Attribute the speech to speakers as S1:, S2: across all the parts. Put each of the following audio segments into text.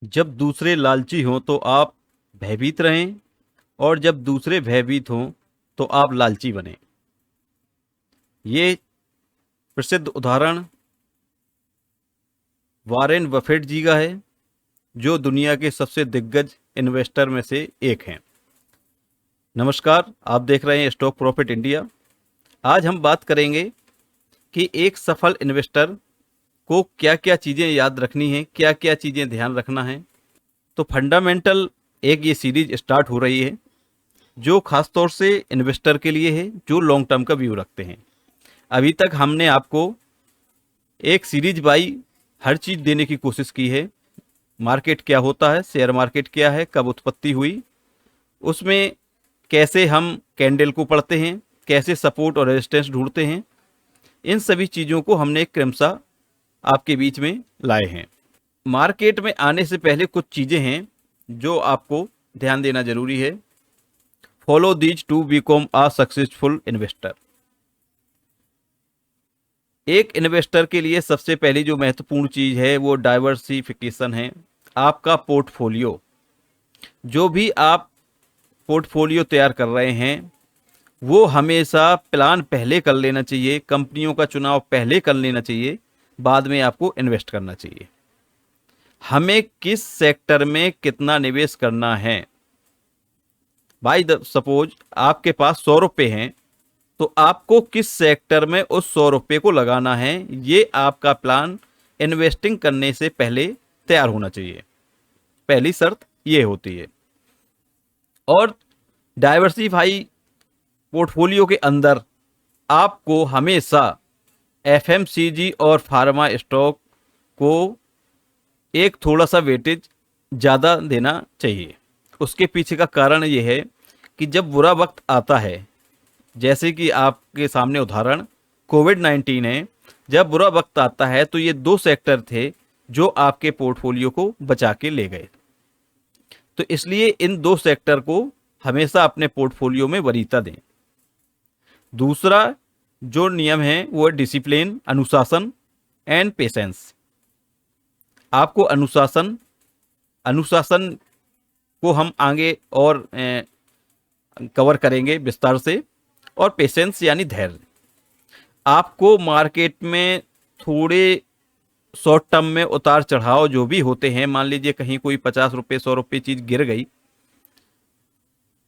S1: जब दूसरे लालची हों तो आप भयभीत रहें, और जब दूसरे भयभीत हों तो आप लालची बने। ये प्रसिद्ध उदाहरण वॉरेन बफेट जी का है, जो दुनिया के सबसे दिग्गज इन्वेस्टर में से एक हैं। नमस्कार, आप देख रहे हैं स्टॉक प्रॉफिट इंडिया। आज हम बात करेंगे कि एक सफल इन्वेस्टर को क्या क्या चीज़ें याद रखनी है, क्या क्या चीज़ें ध्यान रखना है। तो फंडामेंटल एक ये सीरीज स्टार्ट हो रही है, जो खास तौर से इन्वेस्टर के लिए है, जो लॉन्ग टर्म का व्यू रखते हैं। अभी तक हमने आपको एक सीरीज बाई हर चीज़ देने की कोशिश की है। मार्केट क्या होता है, शेयर मार्केट क्या है, कब उत्पत्ति हुई, उसमें कैसे हम कैंडल को पढ़ते हैं, कैसे सपोर्ट और रेजिस्टेंस ढूंढते हैं, इन सभी चीज़ों को हमने क्रमशः आपके बीच में लाए हैं। मार्केट में आने से पहले कुछ चीज़ें हैं जो आपको ध्यान देना जरूरी है। Follow these two become a successful investor. एक इन्वेस्टर के लिए सबसे पहली जो महत्वपूर्ण चीज़ है वो डाइवर्सिफिकेशन है। आपका पोर्टफोलियो, जो भी आप पोर्टफोलियो तैयार कर रहे हैं, वो हमेशा प्लान पहले कर लेना चाहिए, कंपनियों का चुनाव पहले कर लेना चाहिए, बाद में आपको इन्वेस्ट करना चाहिए। हमें किस सेक्टर में कितना निवेश करना है। बाय सपोज आपके पास 100 रुपये हैं, तो आपको किस सेक्टर में उस 100 रुपये को लगाना है, ये आपका प्लान इन्वेस्टिंग करने से पहले तैयार होना चाहिए। पहली शर्त ये होती है। और डाइवर्सिफाई पोर्टफोलियो के अंदर आपको हमेशा एफएमसीजी और फार्मा स्टॉक को एक थोड़ा सा वेटेज ज़्यादा देना चाहिए। उसके पीछे का कारण ये है कि जब बुरा वक्त आता है, जैसे कि आपके सामने उदाहरण कोविड-19 है, जब बुरा वक्त आता है तो ये दो सेक्टर थे जो आपके पोर्टफोलियो को बचा के ले गए। तो इसलिए इन दो सेक्टर को हमेशा अपने पोर्टफोलियो में वरीयता दें। दूसरा जो नियम है वो है डिसिप्लिन, अनुशासन एंड पेशेंस। आपको अनुशासन अनुशासन को हम आगे और कवर करेंगे विस्तार से। और पेशेंस यानी धैर्य। आपको मार्केट में थोड़े शॉर्ट टर्म में उतार चढ़ाव जो भी होते हैं, मान लीजिए कहीं कोई 50 रुपये 100 रुपये चीज़ गिर गई,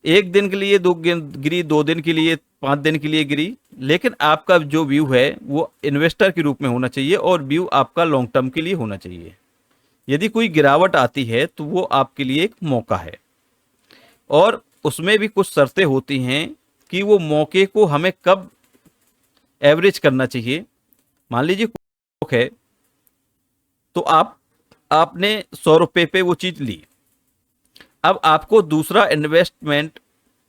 S1: एक दिन के लिए दो गिरी, 2 दिन के लिए, 5 दिन के लिए गिरी, लेकिन आपका जो व्यू है वो इन्वेस्टर के रूप में होना चाहिए और व्यू आपका लॉन्ग टर्म के लिए होना चाहिए। यदि कोई गिरावट आती है तो वो आपके लिए एक मौका है, और उसमें भी कुछ शर्तें होती हैं कि वो मौके को हमें कब एवरेज करना चाहिए। मान लीजिए है, तो आपने 100 रुपये पे वो चीज़ ली। अब आपको दूसरा इन्वेस्टमेंट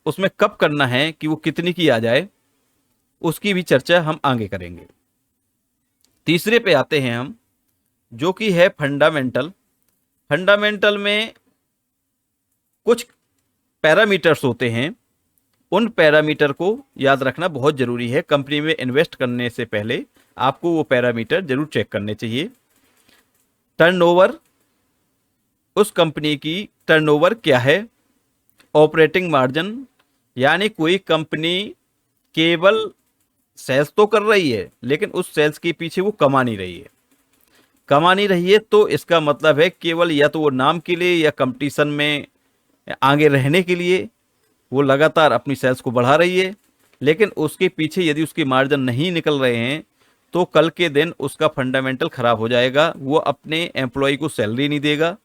S1: उसमें कब करना है कि वो कितनी की आ जाए, उसकी भी चर्चा हम आगे करेंगे। तीसरे पे आते हैं हम, जो कि है फंडामेंटल। फंडामेंटल में कुछ पैरामीटर्स होते हैं, उन पैरामीटर को याद रखना बहुत ज़रूरी है। कंपनी में इन्वेस्ट करने से पहले आपको वो पैरामीटर जरूर चेक करने चाहिए। टर्नओवर, उस कंपनी की टर्नओवर क्या है। ऑपरेटिंग मार्जिन, यानी कोई कंपनी केवल सेल्स तो कर रही है लेकिन उस सेल्स के पीछे वो कमा नहीं रही है। कमा नहीं रही है तो इसका मतलब है केवल या तो वो नाम के लिए या कंपटीशन में आगे रहने के लिए वो लगातार अपनी सेल्स को बढ़ा रही है, लेकिन उसके पीछे यदि उसके मार्जिन नहीं निकल रहे हैं तो कल के दिन उसका फंडामेंटल खराब हो जाएगा। वो अपने एम्प्लॉय को सैलरी नहीं देगा।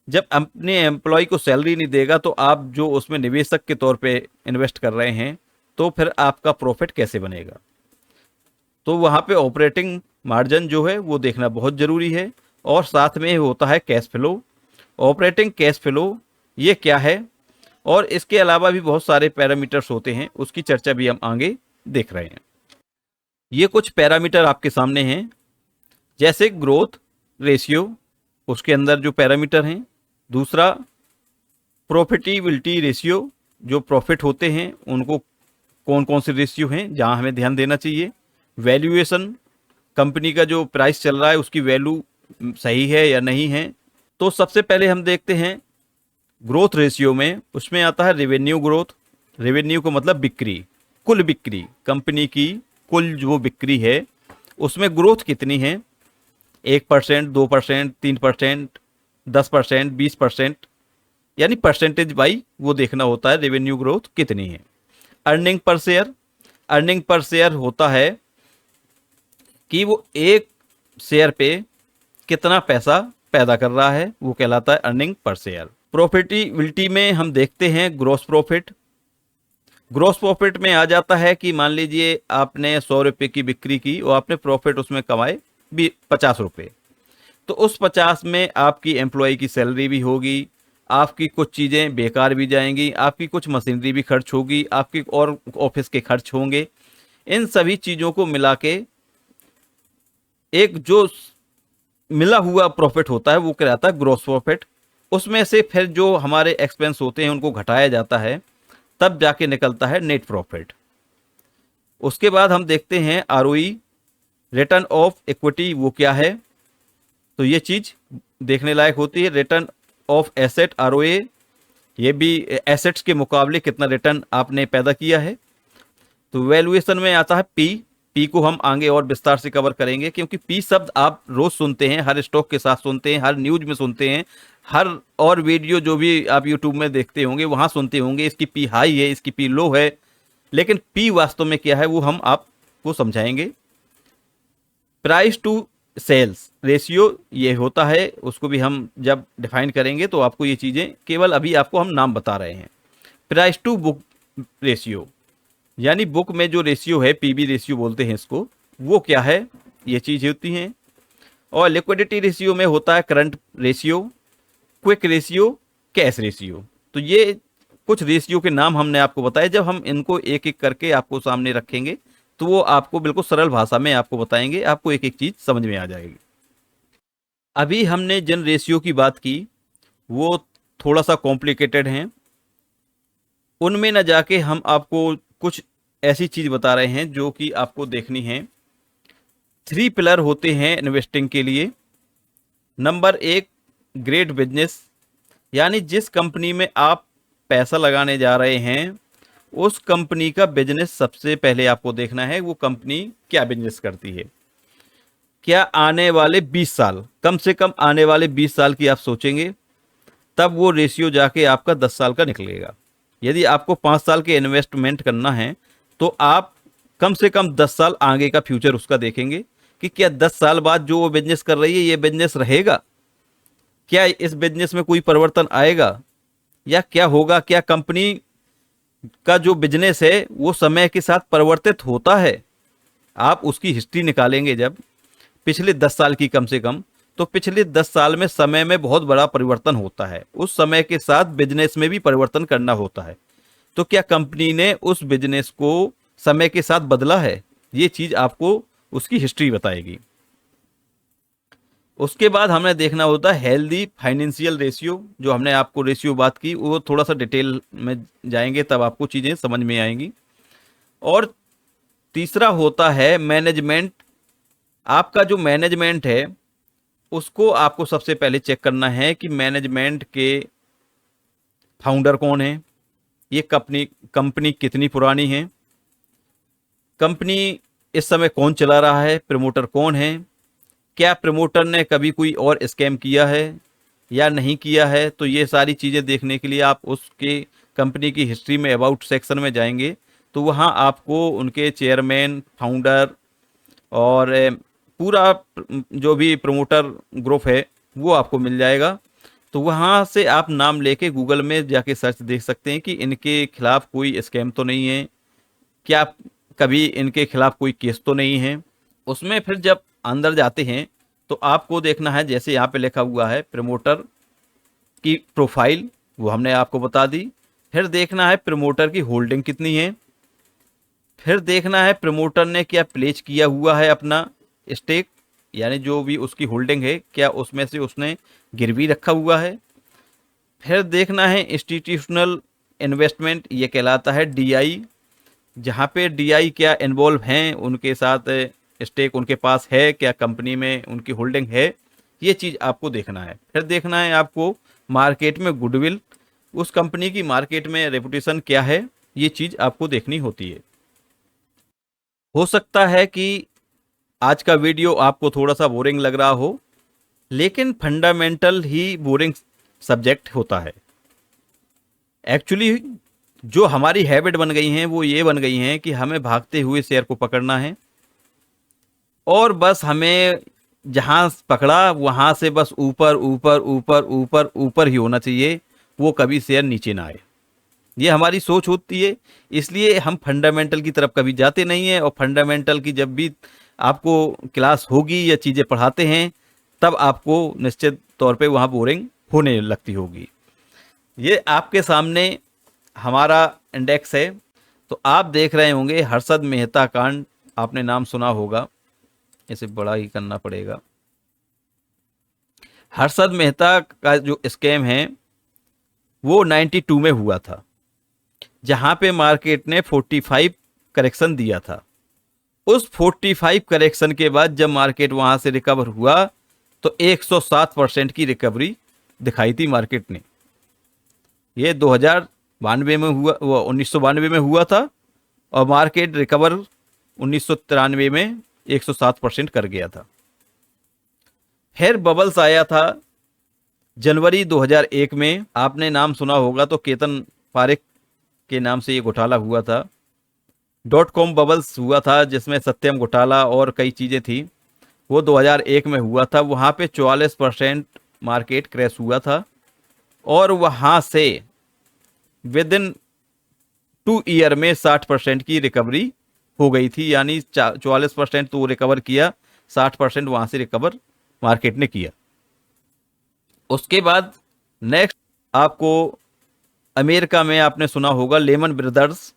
S1: जब अपने एम्प्लॉय को सैलरी नहीं देगा तो आप जो उसमें निवेशक के तौर पे इन्वेस्ट कर रहे हैं, तो फिर आपका प्रॉफिट कैसे बनेगा। तो वहाँ पे ऑपरेटिंग मार्जिन जो है वो देखना बहुत ज़रूरी है। और साथ में होता है cash flow. Operating cash flow ये क्या है, और इसके अलावा भी बहुत सारे पैरामीटर्स होते हैं, उसकी चर्चा भी हम आगे देख रहे हैं। ये कुछ पैरामीटर आपके सामने हैं, जैसे ग्रोथ रेशियो, उसके अंदर जो पैरामीटर हैं। दूसरा प्रॉफिटेबिलिटी रेशियो, जो प्रॉफिट होते हैं उनको कौन कौन से रेशियो हैं जहां हमें ध्यान देना चाहिए। वैल्यूएशन, कंपनी का जो प्राइस चल रहा है उसकी वैल्यू सही है या नहीं है। तो सबसे पहले हम देखते हैं ग्रोथ रेशियो में, उसमें आता है रेवेन्यू ग्रोथ। रेवेन्यू को मतलब बिक्री, कुल बिक्री, कंपनी की कुल जो बिक्री है उसमें ग्रोथ कितनी है, 1%, 2%, 3%, 10%, 20%, यानी परसेंटेज बाई वो देखना होता है रेवेन्यू ग्रोथ कितनी है। Earning per share, earning per share होता है कि वो एक शेयर पे कितना पैसा पैदा कर रहा है, वो कहलाता है अर्निंग पर शेयर। प्रॉफिटेबिलिटी में हम देखते हैं ग्रॉस प्रॉफिट। ग्रॉस प्रॉफिट में आ जाता है कि मान लीजिए आपने 100 रुपये की बिक्री की और आपने प्रॉफिट उसमें कमाए भी 50 रुपये, तो उस 50 में आपकी एम्प्लॉय की सैलरी भी होगी, आपकी कुछ चीज़ें बेकार भी जाएंगी, आपकी कुछ मशीनरी भी खर्च होगी, आपकी और ऑफिस के खर्च होंगे। इन सभी चीज़ों को मिला के एक जो मिला हुआ प्रॉफिट होता है वो कहलाता है ग्रॉस प्रॉफिट। उसमें से फिर जो हमारे एक्सपेंस होते हैं उनको घटाया जाता है, तब जाके निकलता है नेट प्रॉफिट। उसके बाद हम देखते हैं आरओई, रिटर्न ऑफ इक्विटी, वो क्या है, तो ये चीज़ देखने लायक होती है। रिटर्न ऑफ एसेट, आरओए, ये भी एसेट्स के मुकाबले कितना रिटर्न आपने पैदा किया है। तो वैल्यूएशन में आता है पी। पी को हम आगे और विस्तार से कवर करेंगे, क्योंकि पी शब्द आप रोज सुनते हैं, हर स्टॉक के साथ सुनते हैं, हर न्यूज में सुनते हैं, हर और वीडियो जो भी आप यूट्यूब में देखते होंगे वहां सुनते होंगे, इसकी पी हाई है, इसकी पी लो है। लेकिन पी वास्तव में क्या है वो हम आपको समझाएंगे। प्राइस टू सेल्स रेशियो ये होता है, उसको भी हम जब डिफाइन करेंगे तो आपको ये चीज़ें, केवल अभी आपको हम नाम बता रहे हैं। प्राइस टू बुक रेशियो, यानी बुक में जो रेशियो है, पीबी रेशियो बोलते हैं इसको, वो क्या है, ये चीज़ होती हैं। और लिक्विडिटी रेशियो में होता है current ratio, quick ratio, cash ratio. तो ये कुछ रेशियो के नाम हमने आपको बताए। जब हम इनको एक एक करके आपको सामने रखेंगे तो वो आपको बिल्कुल सरल भाषा में आपको बताएंगे, आपको एक एक चीज़ समझ में आ जाएगी। अभी हमने जिन रेशियो की बात की वो थोड़ा सा कॉम्प्लिकेटेड हैं, उनमें न जाके हम आपको कुछ ऐसी चीज़ बता रहे हैं जो कि आपको देखनी है। 3 पिलर होते हैं इन्वेस्टिंग के लिए। नंबर 1, ग्रेट बिजनेस, यानी जिस कंपनी में आप पैसा लगाने जा रहे हैं उस कंपनी का बिजनेस सबसे पहले आपको देखना है, वो कंपनी क्या बिजनेस करती है। क्या आने वाले 20 साल, कम से कम आने वाले 20 साल की आप सोचेंगे, तब वो रेशियो जाके आपका 10 साल का निकलेगा। यदि आपको 5 साल के इन्वेस्टमेंट करना है तो आप कम से कम 10 साल आगे का फ्यूचर उसका देखेंगे कि क्या 10 साल बाद जो वो बिजनेस कर रही है ये बिजनेस रहेगा, क्या इस बिजनेस में कोई परिवर्तन आएगा, या क्या होगा, क्या कंपनी का जो बिजनेस है वो समय के साथ परिवर्तित होता है। आप उसकी हिस्ट्री निकालेंगे जब पिछले 10 साल की कम से कम, तो पिछले 10 साल में समय में बहुत बड़ा परिवर्तन होता है, उस समय के साथ बिजनेस में भी परिवर्तन करना होता है। तो क्या कंपनी ने उस बिजनेस को समय के साथ बदला है, ये चीज़ आपको उसकी हिस्ट्री बताएगी। उसके बाद हमें देखना होता है हेल्दी फाइनेंशियल रेशियो, जो हमने आपको रेशियो बात की वो थोड़ा सा डिटेल में जाएंगे तब आपको चीज़ें समझ में आएंगी। और तीसरा होता है मैनेजमेंट। आपका जो मैनेजमेंट है उसको आपको सबसे पहले चेक करना है कि मैनेजमेंट के फाउंडर कौन है, ये कंपनी कितनी पुरानी है, कंपनी इस समय कौन चला रहा है, प्रमोटर कौन है, क्या प्रमोटर ने कभी कोई और स्कैम किया है या नहीं किया है। तो ये सारी चीज़ें देखने के लिए आप उसके कंपनी की हिस्ट्री में अबाउट सेक्शन में जाएंगे, तो वहाँ आपको उनके चेयरमैन, फाउंडर और पूरा जो भी प्रमोटर ग्रुप है वो आपको मिल जाएगा। तो वहाँ से आप नाम लेके गूगल में जाके सर्च देख सकते हैं कि इनके खिलाफ़ कोई स्कैम तो नहीं है, क्या कभी इनके खिलाफ़ कोई केस तो नहीं है। उसमें फिर जब अंदर जाते हैं तो आपको देखना है, जैसे यहाँ पे लिखा हुआ है प्रमोटर की प्रोफाइल, वो हमने आपको बता दी। फिर देखना है प्रमोटर की होल्डिंग कितनी है, फिर देखना है प्रमोटर ने क्या प्लेज किया हुआ है अपना स्टेक, यानी जो भी उसकी होल्डिंग है क्या उसमें से उसने गिरवी रखा हुआ है। फिर देखना है इंस्टीट्यूशनल इन्वेस्टमेंट, ये कहलाता है डीआई, जहाँ पे डीआई क्या इन्वॉल्व हैं, उनके साथ स्टेक उनके पास है, क्या कंपनी में उनकी होल्डिंग है ये चीज़ आपको देखना है। फिर देखना है आपको मार्केट में गुडविल, उस कंपनी की मार्केट में रेपुटेशन क्या है, ये चीज़ आपको देखनी होती है। हो सकता है कि आज का वीडियो आपको थोड़ा सा बोरिंग लग रहा हो, लेकिन फंडामेंटल ही बोरिंग सब्जेक्ट होता है। एक्चुअली जो हमारी हैबिट बन गई हैं वो ये बन गई हैं कि हमें भागते हुए शेयर को पकड़ना है, और बस हमें जहाँ पकड़ा वहाँ से बस ऊपर ऊपर ऊपर ऊपर ऊपर ही होना चाहिए, वो कभी शेयर नीचे ना आए। ये हमारी सोच होती है, इसलिए हम फंडामेंटल की तरफ कभी जाते नहीं हैं। और फंडामेंटल की जब भी आपको क्लास होगी या चीज़ें पढ़ाते हैं, तब आपको निश्चित तौर पे वहाँ बोरिंग होने लगती होगी। ये आपके सामने हमारा इंडेक्स है। तो आप देख रहे होंगे हर्षद मेहता कांड, आपने नाम सुना होगा, इसे बड़ा ही करना पड़ेगा। हर्षद मेहता का जो स्कैम है वो 92 में हुआ था, जहां पे मार्केट ने 45 करेक्शन दिया था। उस 45 करेक्शन के बाद जब मार्केट वहां से रिकवर हुआ तो 107% की रिकवरी दिखाई थी मार्केट ने। ये 2092 में हुआ, वो 1992 में हुआ था, और मार्केट रिकवर 1993 में 107% कर गया था। फिर बबल्स आया था जनवरी 2001 में, आपने नाम सुना होगा तो केतन पारेख के नाम से ये घोटाला हुआ था। .com बबल्स हुआ था जिसमें सत्यम घोटाला और कई चीज़ें थी, वो 2001 में हुआ था। वहाँ पे 44% मार्केट क्रैश हुआ था, और वहाँ से विद इन 2 ईयर में 60% की रिकवरी हो गई थी। यानी 44% तो रिकवर किया, 60% वहाँ से रिकवर मार्केट ने किया। उसके बाद नेक्स्ट आपको अमेरिका में आपने सुना होगा लेमन ब्रदर्स,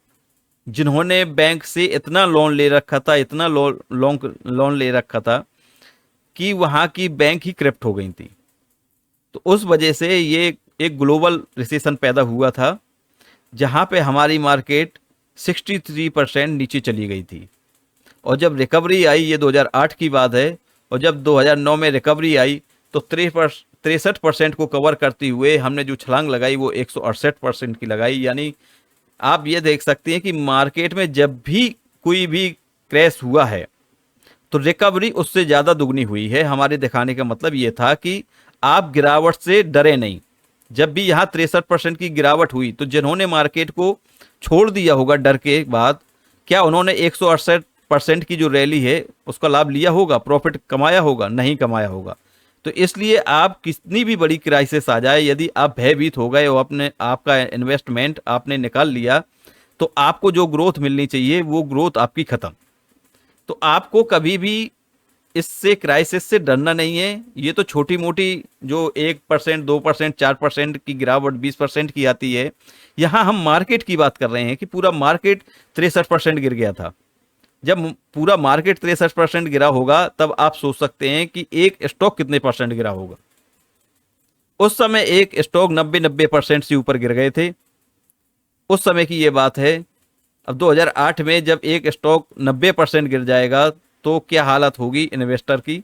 S1: जिन्होंने बैंक से इतना लोन ले रखा था, इतना लोन ले रखा था कि वहाँ की बैंक ही करप्ट हो गई थी। तो उस वजह से ये एक ग्लोबल रिसेशन पैदा हुआ था, जहाँ पे हमारी मार्केट 63% नीचे चली गई थी। और जब रिकवरी आई, ये 2008 की बात है, और जब 2009 में रिकवरी आई तो 63% को कवर करते हुए हमने जो छलांग लगाई वो 168% की लगाई। यानी आप ये देख सकते हैं कि मार्केट में जब भी कोई भी क्रैश हुआ है तो रिकवरी उससे ज़्यादा दुगनी हुई है। हमारे दिखाने का मतलब ये था कि आप गिरावट से डरे नहीं। जब भी यहाँ 63% की गिरावट हुई तो जिन्होंने मार्केट को छोड़ दिया होगा डर के बाद, क्या उन्होंने 168% की जो रैली है उसका लाभ लिया होगा, प्रॉफिट कमाया होगा? नहीं कमाया होगा। तो इसलिए आप कितनी भी बड़ी क्राइसिस आ जाए, यदि आप भयभीत हो गए और अपने आपका इन्वेस्टमेंट आपने निकाल लिया, तो आपको जो ग्रोथ मिलनी चाहिए वो ग्रोथ आपकी खत्म। तो आपको कभी भी इससे क्राइसिस से डरना नहीं है। ये तो छोटी मोटी जो 1%, 2%, 4% की गिरावट 20% की आती है, यहाँ हम मार्केट की बात कर रहे हैं कि पूरा मार्केट 63% गिर गया था। जब पूरा मार्केट 63% गिरा होगा तब आप सोच सकते हैं कि एक स्टॉक कितने परसेंट गिरा होगा। उस समय एक स्टॉक 90% से ऊपर गिर गए थे, उस समय की ये बात है। अब 2008 में जब एक स्टॉक 90% गिर जाएगा तो क्या हालत होगी इन्वेस्टर की,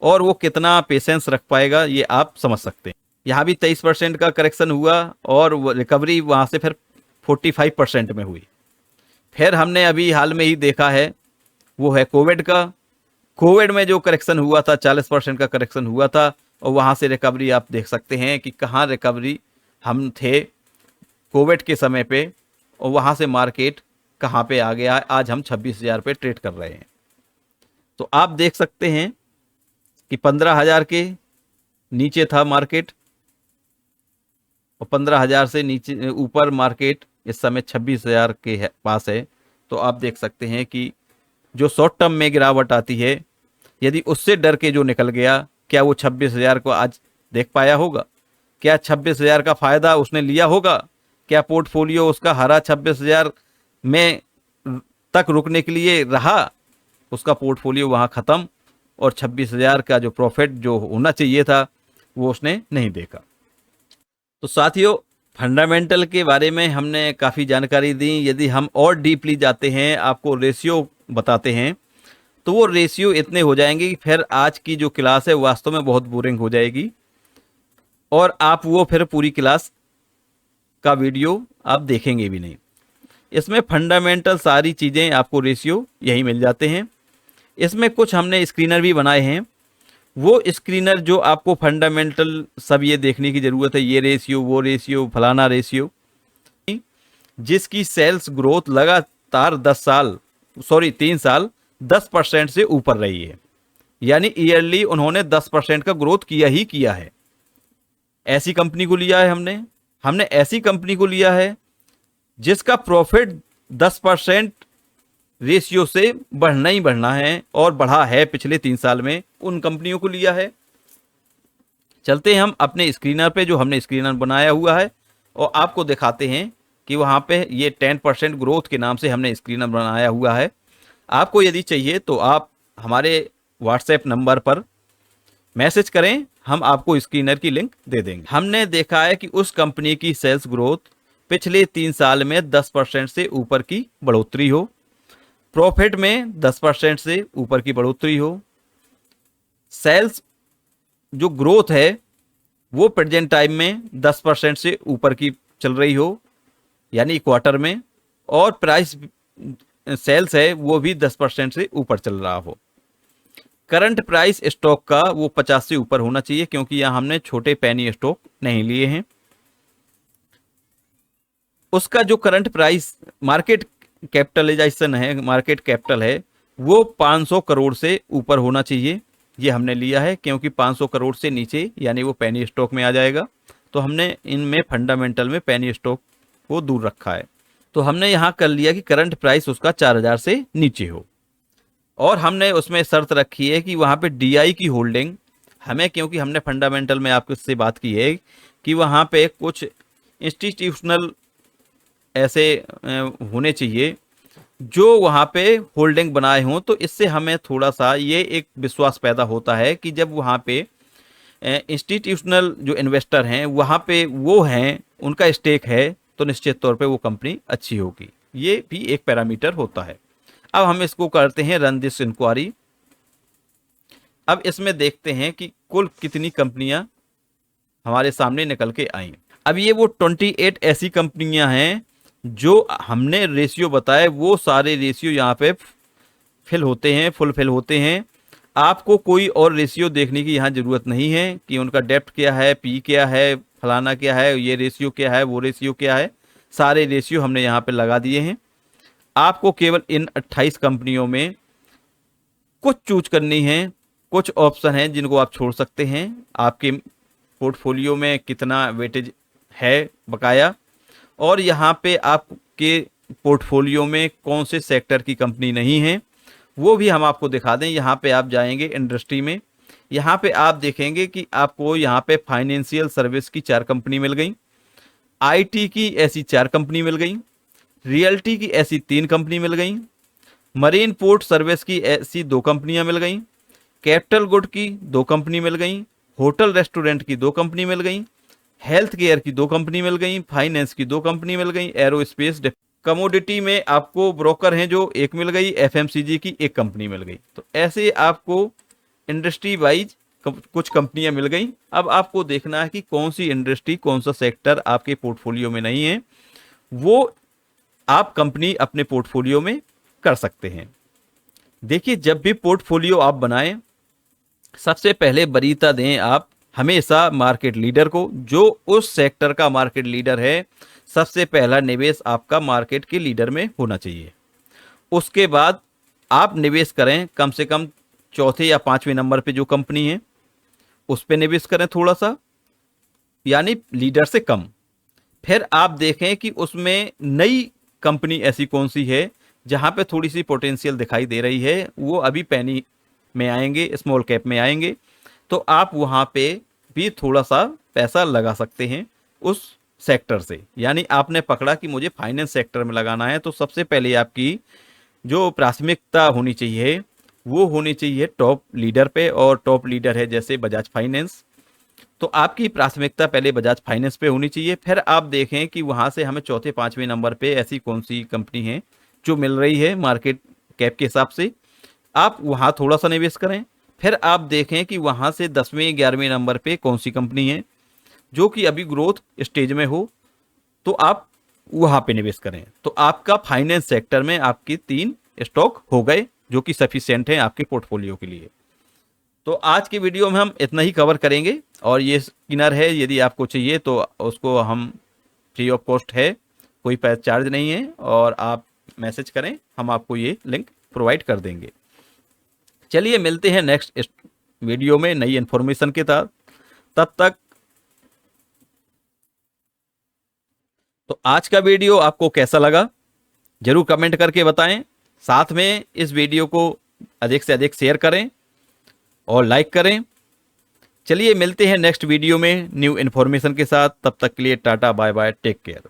S1: और वो कितना पेशेंस रख पाएगा, ये आप समझ सकते हैं। यहाँ भी 23% का करेक्शन हुआ और रिकवरी वहाँ से फिर 45% में हुई। फिर हमने अभी हाल में ही देखा है वो है कोविड का। कोविड में जो करेक्शन हुआ था 40% का करेक्शन हुआ था, और वहाँ से रिकवरी आप देख सकते हैं कि कहाँ रिकवरी हम थे कोविड के समय पे, और वहाँ से मार्केट कहाँ पे आ गया। आज हम 26,000 पे ट्रेड कर रहे हैं। तो आप देख सकते हैं कि 15,000 के नीचे था मार्केट, और 15,000 से नीचे ऊपर मार्केट इस समय 26,000 के पास है। तो आप देख सकते हैं कि जो शॉर्ट टर्म में गिरावट आती है, यदि उससे डर के जो निकल गया, क्या वो 26,000 को आज देख पाया होगा? क्या 26,000 का फ़ायदा उसने लिया होगा? क्या पोर्टफोलियो उसका हरा 26,000 में तक रुकने के लिए रहा? उसका पोर्टफोलियो वहाँ ख़त्म, और 26,000 का जो प्रॉफिट जो होना चाहिए था वो उसने नहीं देखा। तो साथियों, फंडामेंटल के बारे में हमने काफ़ी जानकारी दी। यदि हम और डीपली जाते हैं, आपको रेशियो बताते हैं, तो वो रेशियो इतने हो जाएंगे कि फिर आज की जो क्लास है वास्तव में बहुत बोरिंग हो जाएगी, और आप वो फिर पूरी क्लास का वीडियो आप देखेंगे भी नहीं। इसमें फंडामेंटल सारी चीज़ें आपको रेशियो यही मिल जाते हैं। इसमें कुछ हमने स्क्रीनर भी बनाए हैं, वो स्क्रीनर जो आपको फंडामेंटल सब ये देखने की ज़रूरत है, ये रेशियो, वो रेशियो, फलाना रेशियो, जिसकी सेल्स ग्रोथ लगातार 3 साल 10% से ऊपर रही है, यानी ईयरली उन्होंने 10% का ग्रोथ किया ही किया है। ऐसी कंपनी को लिया है हमने ऐसी कंपनी को लिया है जिसका प्रॉफिट 10% रेशियो से बढ़ना ही बढ़ना है और बढ़ा है पिछले 3 साल में, उन कंपनियों को लिया है। चलते हैं हम अपने स्क्रीनर पे, जो हमने स्क्रीनर बनाया हुआ है, और आपको दिखाते हैं कि वहाँ पे ये 10% ग्रोथ के नाम से हमने स्क्रीनर बनाया हुआ है। आपको यदि चाहिए तो आप हमारे व्हाट्सएप नंबर पर मैसेज करें, हम आपको स्क्रीनर की लिंक दे देंगे। हमने देखा है कि उस कंपनी की सेल्स ग्रोथ पिछले 3 साल में 10% से ऊपर की बढ़ोतरी हो, प्रॉफिट में 10% से ऊपर की बढ़ोतरी हो, सेल्स जो ग्रोथ है वो प्रेजेंट टाइम में 10% से ऊपर की चल रही हो, यानी क्वार्टर में, और प्राइस सेल्स है वो भी 10% से ऊपर चल रहा हो। करंट प्राइस स्टॉक का वो 50 से ऊपर होना चाहिए, क्योंकि यहाँ हमने छोटे पेनी स्टॉक नहीं लिए हैं। उसका जो करंट प्राइस मार्केट कैपिटलाइजेशन है, मार्केट कैपिटल है, वो 500 करोड़ से ऊपर होना चाहिए। ये हमने लिया है क्योंकि 500 करोड़ से नीचे यानी वो पेनी स्टॉक में आ जाएगा, तो हमने इनमें फंडामेंटल में पेनी स्टॉक को दूर रखा है। तो हमने यहाँ कर लिया कि करंट प्राइस उसका 4000 से नीचे हो, और हमने उसमें शर्त रखी है कि वहाँ पे डीआई की होल्डिंग हमें, क्योंकि हमने फंडामेंटल में आपके से बात की है कि वहाँ पे कुछ इंस्टीट्यूशनल ऐसे होने चाहिए जो वहाँ पे होल्डिंग बनाए हों, तो इससे हमें थोड़ा सा ये एक विश्वास पैदा होता है कि जब वहाँ पे इंस्टीट्यूशनल जो इन्वेस्टर हैं वहाँ पे वो हैं, उनका स्टेक है, तो निश्चित तौर पे वो कंपनी अच्छी होगी। ये भी एक पैरामीटर होता है। अब हम इसको करते हैं रन दिस इंक्वायरी। अब इसमें देखते हैं कि कुल कितनी कंपनियां हमारे सामने निकल के आई। अब ये वो 28 ऐसी कंपनियां हैं जो हमने रेशियो बताए, वो सारे रेशियो यहाँ पे फिल होते हैं, फुलफिल होते हैं। आपको कोई और रेशियो देखने की यहाँ ज़रूरत नहीं है कि उनका डेप्थ क्या है, पी क्या है, फलाना क्या है, ये रेशियो क्या है, वो रेशियो क्या है। सारे रेशियो हमने यहाँ पे लगा दिए हैं। आपको केवल इन 28 कंपनियों में कुछ चूज करनी है, कुछ ऑप्शन हैं जिनको आप छोड़ सकते हैं। आपके पोर्टफोलियो में कितना वेटेज है बकाया, और यहाँ पे आपके पोर्टफोलियो में कौन से सेक्टर की कंपनी नहीं है वो भी हम आपको दिखा दें। यहाँ पे आप जाएंगे इंडस्ट्री में, यहाँ पे आप देखेंगे कि आपको यहाँ पे फाइनेंशियल सर्विस की 4 कंपनी मिल गई, आईटी की ऐसी 4 कंपनी मिल गई, रियल्टी की ऐसी 3 कंपनी मिल गई, मरीन पोर्ट सर्विस की ऐसी 2 कंपनियां मिल गई, कैपिटल गुड की 2 कंपनी मिल गई, होटल रेस्टोरेंट की 2 कंपनी मिल गई, हेल्थ केयर की 2 कंपनी मिल गई, फाइनेंस की 2 कंपनी मिल गई, एरोस्पेस कमोडिटी में आपको ब्रोकर हैं जो 1 मिल गई, एफएमसीजी की 1 कंपनी मिल गई। तो ऐसे आपको इंडस्ट्री वाइज कुछ कंपनियां मिल गई। अब आपको देखना है कि कौन सी इंडस्ट्री, कौन सा सेक्टर आपके पोर्टफोलियो में नहीं है, वो आप कंपनी अपने पोर्टफोलियो में कर सकते हैं। देखिए, जब भी पोर्टफोलियो आप बनाएं, सबसे पहले वरीयता दें आप हमेशा मार्केट लीडर को, जो उस सेक्टर का मार्केट लीडर है। सबसे पहला निवेश आपका मार्केट के लीडर में होना चाहिए। उसके बाद आप निवेश करें कम से कम चौथे या 5वें नंबर पे जो कंपनी है उस पे निवेश करें थोड़ा सा, यानी लीडर से कम। फिर आप देखें कि उसमें नई कंपनी ऐसी कौन सी है जहां पे थोड़ी सी पोटेंशियल दिखाई दे रही है, वो अभी पेनी में आएंगे, स्मॉल कैप में आएंगे, तो आप वहां पे भी थोड़ा सा पैसा लगा सकते हैं उस सेक्टर से। यानी आपने पकड़ा कि मुझे फाइनेंस सेक्टर में लगाना है, तो सबसे पहले आपकी जो प्राथमिकता होनी चाहिए वो होनी चाहिए टॉप लीडर पे, और टॉप लीडर है जैसे बजाज फाइनेंस, तो आपकी प्राथमिकता पहले बजाज फाइनेंस पे होनी चाहिए। फिर आप देखें कि वहां से हमें चौथे 5वें नंबर पे ऐसी कौन सी कंपनी है जो मिल रही है मार्केट कैप के हिसाब से, आप वहाँ थोड़ा सा निवेश करें। फिर आप देखें कि वहाँ से 10वें 11वें नंबर पे कौन सी कंपनी है जो कि अभी ग्रोथ स्टेज में हो, तो आप वहाँ पे निवेश करें। तो आपका फाइनेंस सेक्टर में आपके 3 स्टॉक हो गए जो कि सफिशिएंट हैं आपके पोर्टफोलियो के लिए। तो आज की वीडियो में हम इतना ही कवर करेंगे, और ये स्किनर है, यदि आपको चाहिए तो उसको हम फ्री ऑफ कॉस्ट है, कोई पैसा चार्ज नहीं है, और आप मैसेज करें, हम आपको ये लिंक प्रोवाइड कर देंगे। चलिए मिलते हैं नेक्स्ट वीडियो में नई इन्फॉर्मेशन के साथ। तब तक तो आज का वीडियो आपको कैसा लगा जरूर कमेंट करके बताएं। साथ में इस वीडियो को अधिक से अधिक शेयर करें और लाइक करें। चलिए मिलते हैं नेक्स्ट वीडियो में न्यू इन्फॉर्मेशन के साथ। तब तक के लिए tata bye bye, take care.